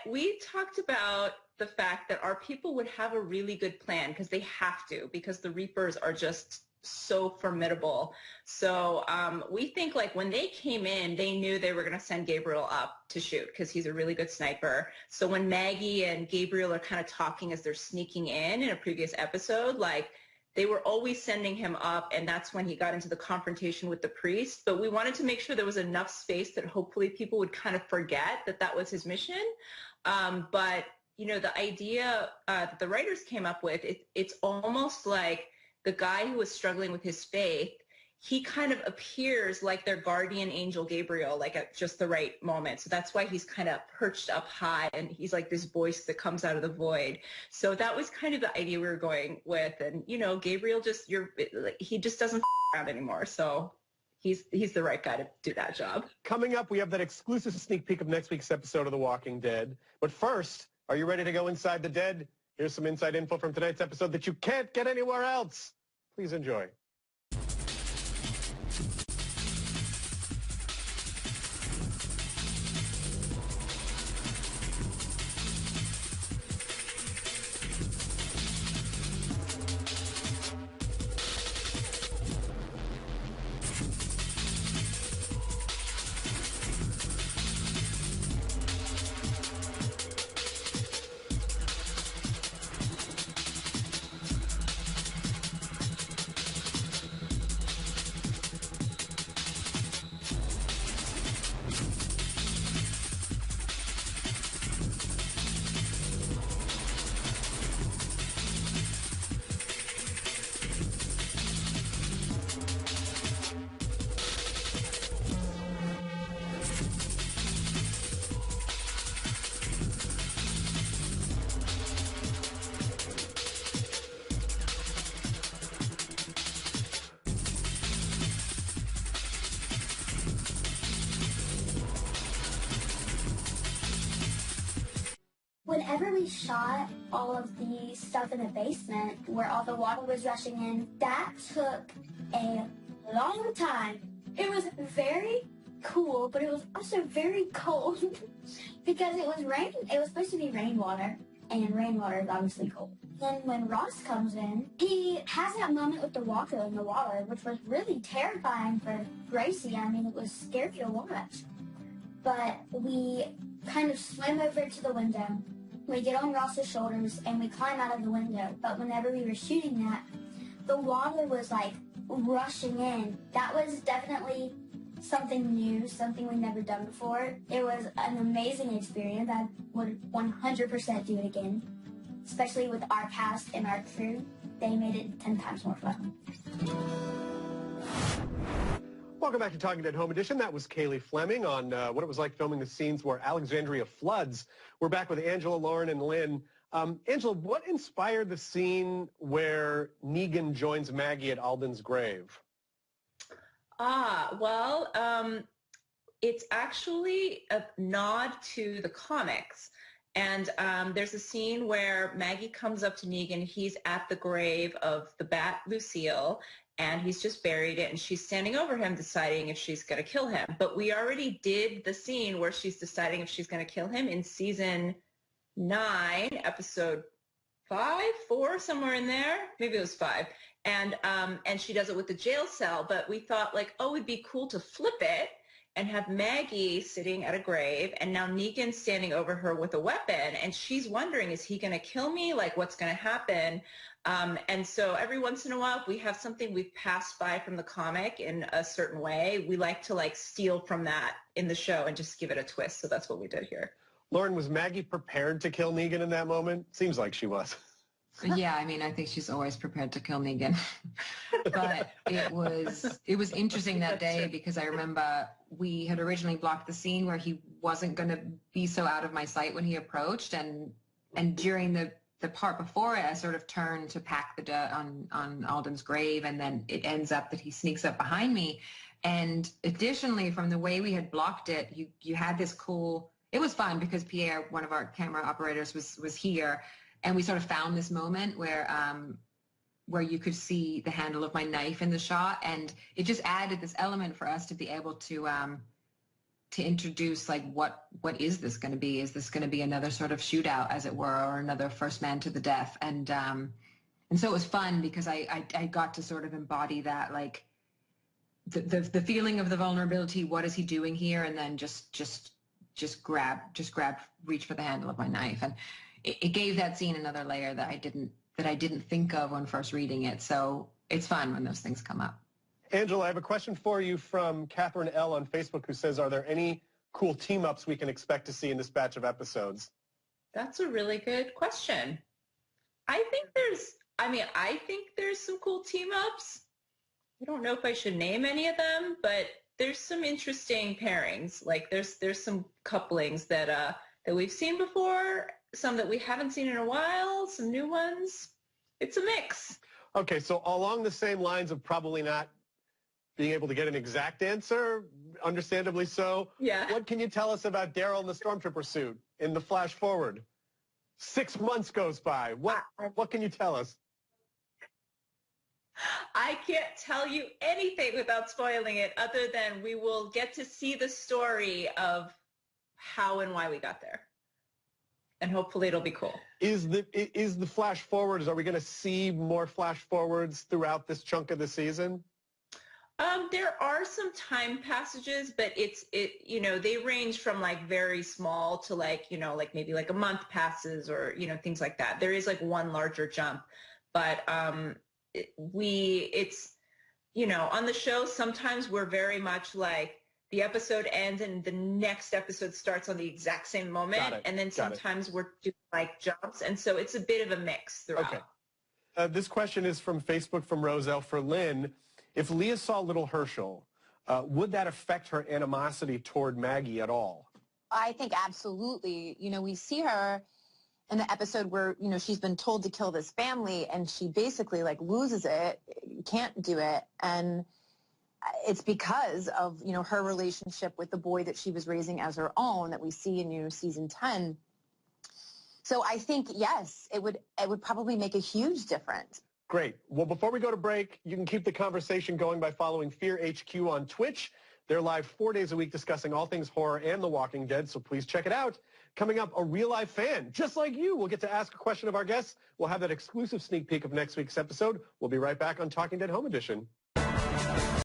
We talked about the fact that our people would have a really good plan because they have to, because the Reapers are just so formidable. So we think like when they came in, they knew they were going to send Gabriel up to shoot because he's a really good sniper. So when Maggie and Gabriel are kind of talking as they're sneaking in a previous episode, like they were always sending him up, and that's when he got into the confrontation with the priest. But we wanted to make sure there was enough space that hopefully people would kind of forget that that was his mission. But, the idea that the writers came up with, it's almost like the guy who was struggling with his faith, he kind of appears like their guardian angel Gabriel, like at just the right moment. So that's why he's kind of perched up high, and he's like this voice that comes out of the void. So that was kind of the idea we were going with. And, Gabriel he just doesn't around anymore. So he's the right guy to do that job. Coming up, we have that exclusive sneak peek of next week's episode of The Walking Dead. But first, are you ready to go inside the dead? Here's some inside info from tonight's episode that you can't get anywhere else. Please enjoy. Whenever we shot all of the stuff in the basement where all the water was rushing in, that took a long time. It was very cool, but it was also very cold because it was rain. It was supposed to be rainwater, and rainwater is obviously cold. Then when Ross comes in, he has that moment with the walker in the water, which was really terrifying for Gracie. I mean, it was scary to watch. But we kind of swim over to the window. We get on Ross's shoulders and we climb out of the window. But whenever we were shooting that, the water was like rushing in. That was definitely something new, something we've never done before. It was an amazing experience. I would 100% do it again, especially with our cast and our crew. They made it 10 times more fun. Welcome back to Talking Dead Home Edition. That was Kaylee Fleming on what it was like filming the scenes where Alexandria floods. We're back with Angela, Lauren, and Lynn. Angela, what inspired the scene where Negan joins Maggie at Alden's grave? It's actually a nod to the comics. And there's a scene where Maggie comes up to Negan. He's at the grave of the bat Lucille, and he's just buried it, and she's standing over him deciding if she's going to kill him. But we already did the scene where she's deciding if she's going to kill him in season 9, episode 5, 4, somewhere in there. Maybe it was 5. And she does it with the jail cell. But we thought, like, oh, it'd be cool to flip it and have Maggie sitting at a grave, and now Negan's standing over her with a weapon, and she's wondering, is he going to kill me? Like, what's going to happen? And so every once in a while, if we have something we've passed by from the comic in a certain way, we like to, like, steal from that in the show and just give it a twist. So that's what we did here. Lauren, was Maggie prepared to kill Negan in that moment? Seems like she was. Yeah, I mean, I think she's always prepared to kill Negan. But it was interesting that day because I remember we had originally blocked the scene where he wasn't going to be so out of my sight when he approached, and during the part before it, I sort of turned to pack the dirt on Alden's grave, and then it ends up that he sneaks up behind me. And additionally, from the way we had blocked it, you had this cool. It was fun because Pierre, one of our camera operators, was here. And we sort of found this moment where you could see the handle of my knife in the shot, and it just added this element for us to be able to to introduce like what is this going to be? Is this going to be another sort of shootout, as it were, or another first man to the death? And so it was fun because I got to sort of embody that, like the feeling of the vulnerability. What is he doing here? And then just grab, reach for the handle of my knife. And it gave that scene another layer that I didn't think of when first reading it. So it's fun when those things come up. Angela, I have a question for you from Catherine L. on Facebook, who says, are there any cool team-ups we can expect to see in this batch of episodes? That's a really good question. I think there's some cool team-ups. I don't know if I should name any of them, but there's some interesting pairings. Like there's some couplings that we've seen before, some that we haven't seen in a while, some new ones. It's a mix. Okay, so along the same lines of probably not being able to get an exact answer, understandably so. Yeah. What can you tell us about Daryl in the Stormtrooper suit in the flash forward? 6 months goes by. What can you tell us? I can't tell you anything without spoiling it, other than we will get to see the story of how and why we got there. And hopefully it'll be cool. Is the flash forwards, are we going to see more flash forwards throughout this chunk of the season? There are some time passages, but they range from like very small to like maybe like a month passes or, things like that. There is like one larger jump, but on the show, sometimes we're very much like the episode ends and the next episode starts on the exact same moment. And then sometimes we're doing like jumps. And so it's a bit of a mix throughout. Okay. This question is from Facebook from Roselle for Lynn. If Leah saw little Herschel, would that affect her animosity toward Maggie at all? I think absolutely. We see her in the episode where, she's been told to kill this family and she basically like loses it, can't do it. And it's because of, her relationship with the boy that she was raising as her own that we see in, season 10. So I think, yes, it would probably make a huge difference. Great. Well, before we go to break, you can keep the conversation going by following Fear HQ on Twitch. They're live 4 days a week discussing all things horror and The Walking Dead, so please check it out. Coming up, a real-life fan, just like you, will get to ask a question of our guests. We'll have that exclusive sneak peek of next week's episode. We'll be right back on Talking Dead Home Edition.